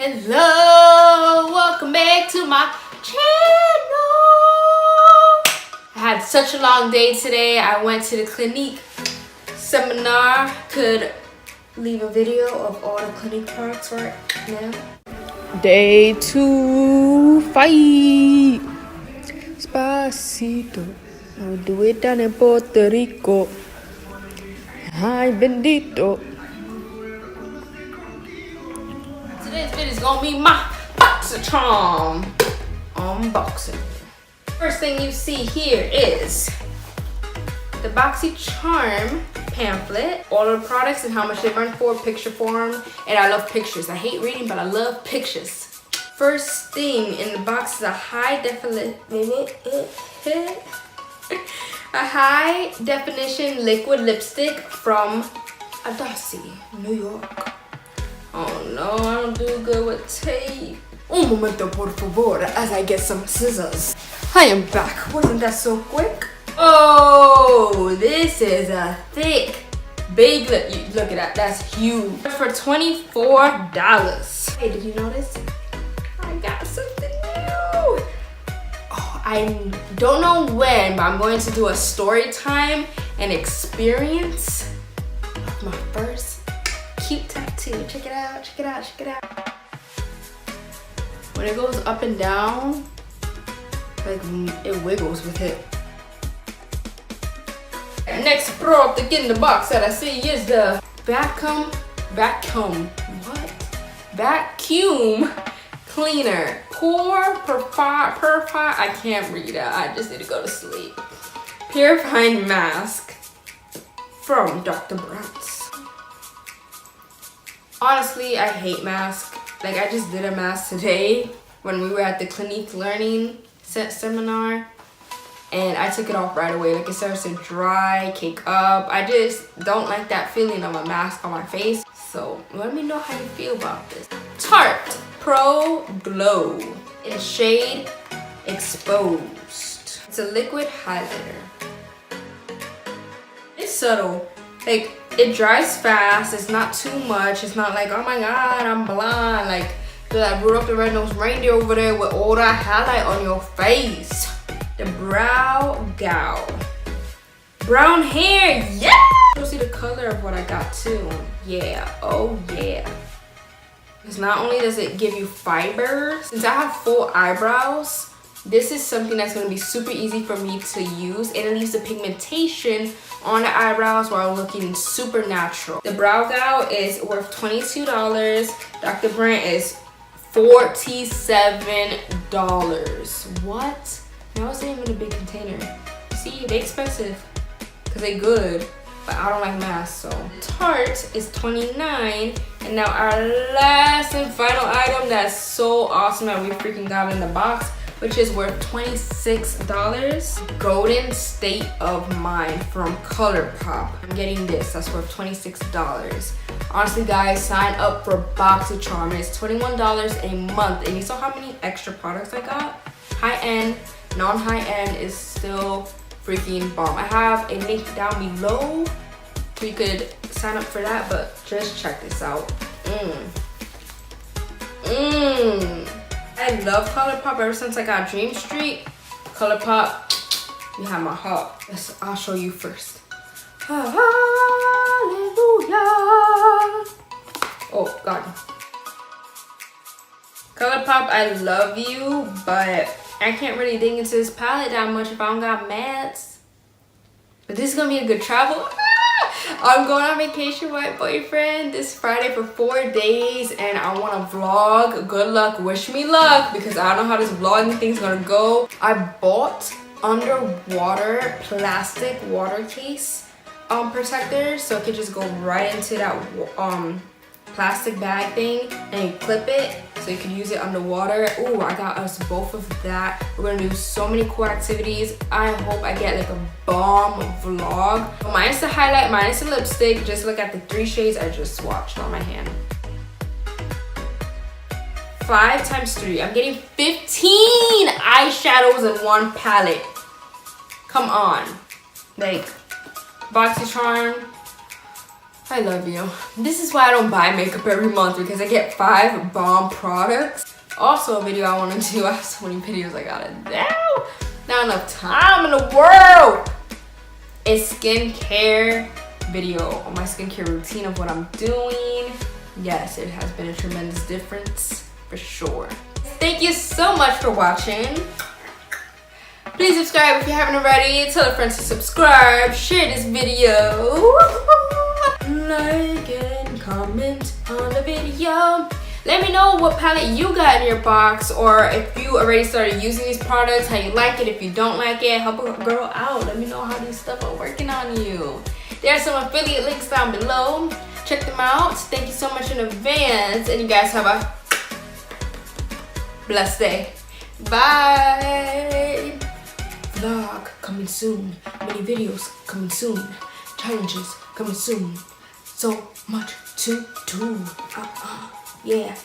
Hello, welcome back to my channel. I had such a long day today. I went to the Clinique seminar. Could leave a video of all the Clinique products right now. Day 2 fight. Spacito. I'll do it down in Puerto Rico. Ay, bendito. Today's video is gonna be my Boxycharm unboxing. First thing you see here is the Boxycharm pamphlet, all of the products and how much they run for, picture form, and I love pictures. I hate reading, but I love pictures. First thing in the box is a high definition liquid lipstick from Ibotta, New York. Oh no, I don't do good with tape. Un momento por favor, as I get some scissors. I am back. Wasn't that so quick? Oh, this is a thick, big lip. Look at that. That's huge. For $24. Hey, did you notice? I got something new. Oh, I don't know when, but I'm going to do a story time and experience of my first cute tattoo. Check it out, check it out, check it out. When it goes up and down, like it wiggles with it. Next product in the box that I see is the vacuum cleaner. Purify. I can't read it. I just need to go to sleep. Purifying mask from Dr. Brown's. Honestly, I hate masks. Like, I just did a mask today when we were at the Clinique learning seminar, and I took it off right away. Like, it starts to dry, cake up. I just don't like that feeling of a mask on my face. So let me know how you feel about this. Tarte Pro Glow in shade Exposed. It's a liquid highlighter. It's subtle. Like, it dries fast. It's not too much. It's not like, oh my god, I'm blind. Like that Rudolph the Red-Nosed Reindeer over there with all that highlight on your face. The Brow Gal. Brown hair, yeah! You'll see the color of what I got too. Yeah, oh yeah. Because not only does it give you fiber, since I have full eyebrows, this is something that's going to be super easy for me to use, and it leaves the pigmentation on the eyebrows while looking super natural. The Brow Gal is worth $22. Dr. Brand is $47. What? That wasn't even a big container. See, they expensive because they good, but I don't like masks. So Tarte is $29. And now our last and final item that's so awesome that we freaking got in the box, which is worth $26. Golden State of Mind from ColourPop. I'm getting this, that's worth $26. Honestly guys, sign up for Boxycharm. It's $21 a month. And you saw how many extra products I got? High-end, non-high-end is still freaking bomb. I have a link down below so you could sign up for that, but just check this out. I love ColourPop ever since I got Dream Street. ColourPop, you have my heart. I'll show you first. Hallelujah. Oh, God. ColourPop, I love you, but I can't really dig into this palette that much if I don't got mats. But this is going to be a good travel. I'm going on vacation with my boyfriend this Friday for 4 days, and I want to vlog. Good luck, wish me luck, because I don't know how this vlogging thing's gonna go. I bought underwater plastic water case protector, so it could just go right into that plastic bag thing, and you clip it so you can use it underwater. Ooh, I got us both of that. We're gonna do so many cool activities. I hope I get like a bomb vlog. Minus the highlight, minus the lipstick. Just look at the 3 shades I just swatched on my hand. 5 times 3. I'm getting 15 eyeshadows in one palette. Come on. Like, Boxycharm, I love you. This is why I don't buy makeup every month, because I get 5 bomb products. Also a video I want to do. I have so many videos I gotta do. Not enough time in the world. A skincare video on my skincare routine of what I'm doing. Yes, it has been a tremendous difference for sure. Thank you so much for watching. Please subscribe if you haven't already. Tell a friend to subscribe. Share this video. Like and comment on the video. Let me know what palette you got in your box, or if you already started using these products, how you like it. If you don't like it, help a girl out. Let me know how these stuff are working on you. There's some affiliate links down below. Check them out. Thank you so much in advance, and you guys have a blessed day. Bye. Vlog coming soon. Many videos coming soon. Challenges coming soon. So much to do. Yeah.